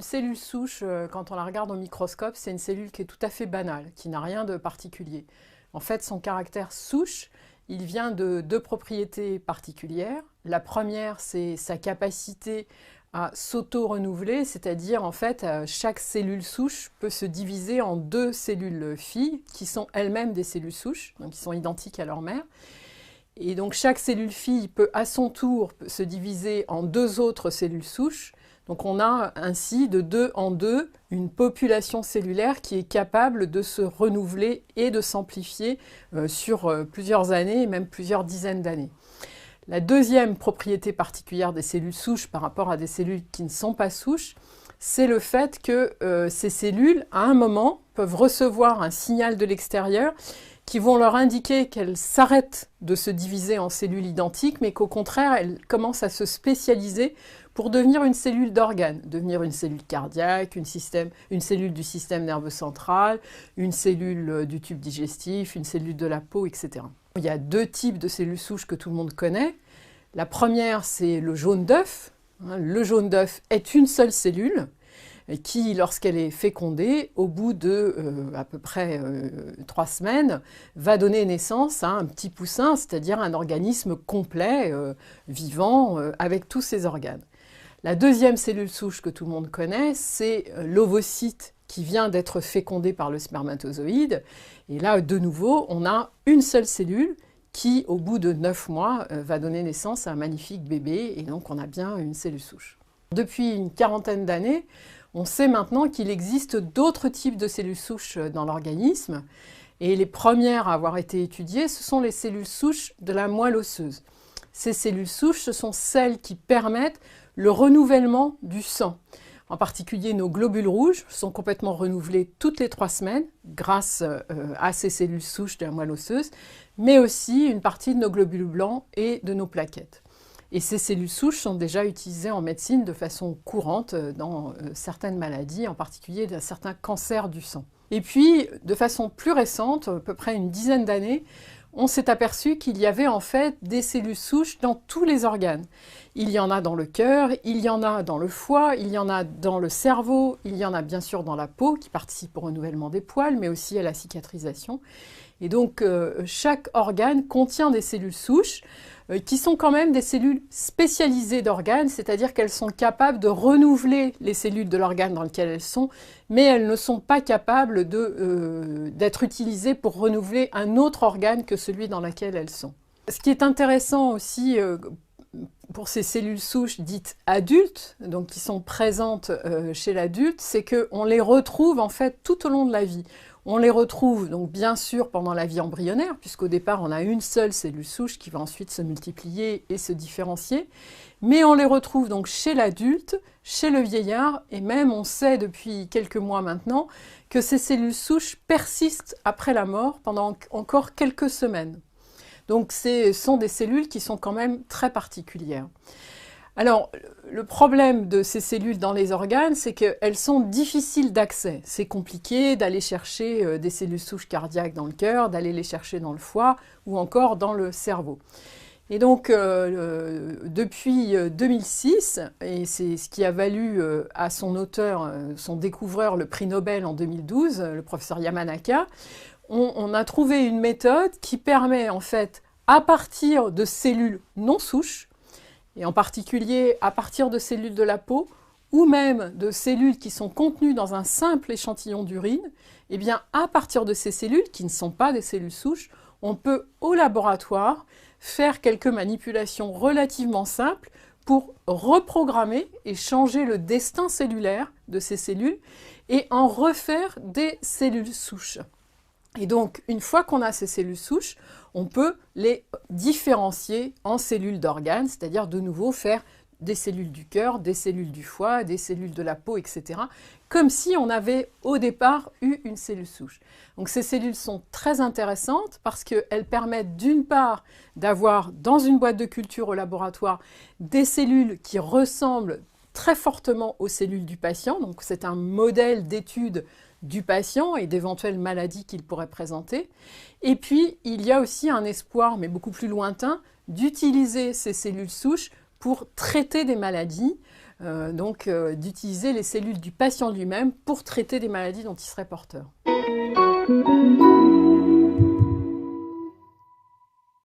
Une cellule souche, quand on la regarde au microscope, c'est une cellule qui est tout à fait banale, qui n'a rien de particulier. En fait, son caractère souche, il vient de deux propriétés particulières. La première, c'est sa capacité à s'auto-renouveler, c'est-à-dire en fait, chaque cellule souche peut se diviser en deux cellules filles, qui sont elles-mêmes des cellules souches, donc qui sont identiques à leur mère. Et donc chaque cellule fille peut à son tour se diviser en deux autres cellules souches. Donc on a ainsi de deux en deux une population cellulaire qui est capable de se renouveler et de s'amplifier sur plusieurs années et même plusieurs dizaines d'années. La deuxième propriété particulière des cellules souches par rapport à des cellules qui ne sont pas souches, c'est le fait que ces cellules, à un moment, peuvent recevoir un signal de l'extérieur qui vont leur indiquer qu'elles s'arrêtent de se diviser en cellules identiques, mais qu'au contraire, elles commencent à se spécialiser pour devenir une cellule d'organe, devenir une cellule cardiaque, une cellule du système nerveux central, une cellule du tube digestif, une cellule de la peau, etc. Il y a deux types de cellules souches que tout le monde connaît. La première, c'est le jaune d'œuf. Le jaune d'œuf est une seule cellule qui, lorsqu'elle est fécondée, au bout de à peu près 3 semaines, va donner naissance à un petit poussin, c'est-à-dire un organisme complet, vivant, avec tous ses organes. La deuxième cellule souche que tout le monde connaît, c'est l'ovocyte qui vient d'être fécondé par le spermatozoïde. Et là, de nouveau, on a une seule cellule qui, au bout de 9 mois, va donner naissance à un magnifique bébé. Et donc, on a bien une cellule souche. Depuis une quarantaine d'années, on sait maintenant qu'il existe d'autres types de cellules souches dans l'organisme. Et les premières à avoir été étudiées, ce sont les cellules souches de la moelle osseuse. Ces cellules souches, ce sont celles qui permettent le renouvellement du sang. En particulier, nos globules rouges sont complètement renouvelés toutes les 3 semaines grâce à ces cellules souches de la moelle osseuse, mais aussi une partie de nos globules blancs et de nos plaquettes. Et ces cellules souches sont déjà utilisées en médecine de façon courante dans certaines maladies, en particulier dans certains cancers du sang. Et puis, de façon plus récente, à peu près une dizaine d'années, on s'est aperçu qu'il y avait en fait des cellules souches dans tous les organes. Il y en a dans le cœur, il y en a dans le foie, il y en a dans le cerveau, il y en a bien sûr dans la peau qui participe au renouvellement des poils, mais aussi à la cicatrisation. Et donc chaque organe contient des cellules souches qui sont quand même des cellules spécialisées d'organes, c'est-à-dire qu'elles sont capables de renouveler les cellules de l'organe dans lequel elles sont, mais elles ne sont pas capables d'être utilisées pour renouveler un autre organe que celui dans lequel elles sont. Ce qui est intéressant aussi pour ces cellules souches dites adultes, donc qui sont présentes chez l'adulte, c'est qu'on les retrouve en fait tout au long de la vie. On les retrouve donc bien sûr pendant la vie embryonnaire, puisqu'au départ on a une seule cellule souche qui va ensuite se multiplier et se différencier, mais on les retrouve donc chez l'adulte, chez le vieillard, et même on sait depuis quelques mois maintenant que ces cellules souches persistent après la mort pendant encore quelques semaines. Donc ce sont des cellules qui sont quand même très particulières. Alors, le problème de ces cellules dans les organes, c'est qu'elles sont difficiles d'accès. C'est compliqué d'aller chercher des cellules souches cardiaques dans le cœur, d'aller les chercher dans le foie ou encore dans le cerveau. Et donc, depuis 2006, et c'est ce qui a valu à son auteur, son découvreur, le prix Nobel en 2012, le professeur Yamanaka, on a trouvé une méthode qui permet en fait, à partir de cellules non souches, et en particulier à partir de cellules de la peau, ou même de cellules qui sont contenues dans un simple échantillon d'urine, eh bien à partir de ces cellules, qui ne sont pas des cellules souches, on peut au laboratoire faire quelques manipulations relativement simples pour reprogrammer et changer le destin cellulaire de ces cellules et en refaire des cellules souches. Et donc, une fois qu'on a ces cellules souches, on peut les différencier en cellules d'organes, c'est-à-dire de nouveau faire des cellules du cœur, des cellules du foie, des cellules de la peau, etc. Comme si on avait au départ eu une cellule souche. Donc ces cellules sont très intéressantes parce qu'elles permettent d'une part d'avoir dans une boîte de culture au laboratoire des cellules qui ressemblent très fortement aux cellules du patient. Donc c'est un modèle d'étude du patient et d'éventuelles maladies qu'il pourrait présenter. Et puis, il y a aussi un espoir, mais beaucoup plus lointain, d'utiliser ces cellules souches pour traiter des maladies d'utiliser les cellules du patient lui-même pour traiter des maladies dont il serait porteur.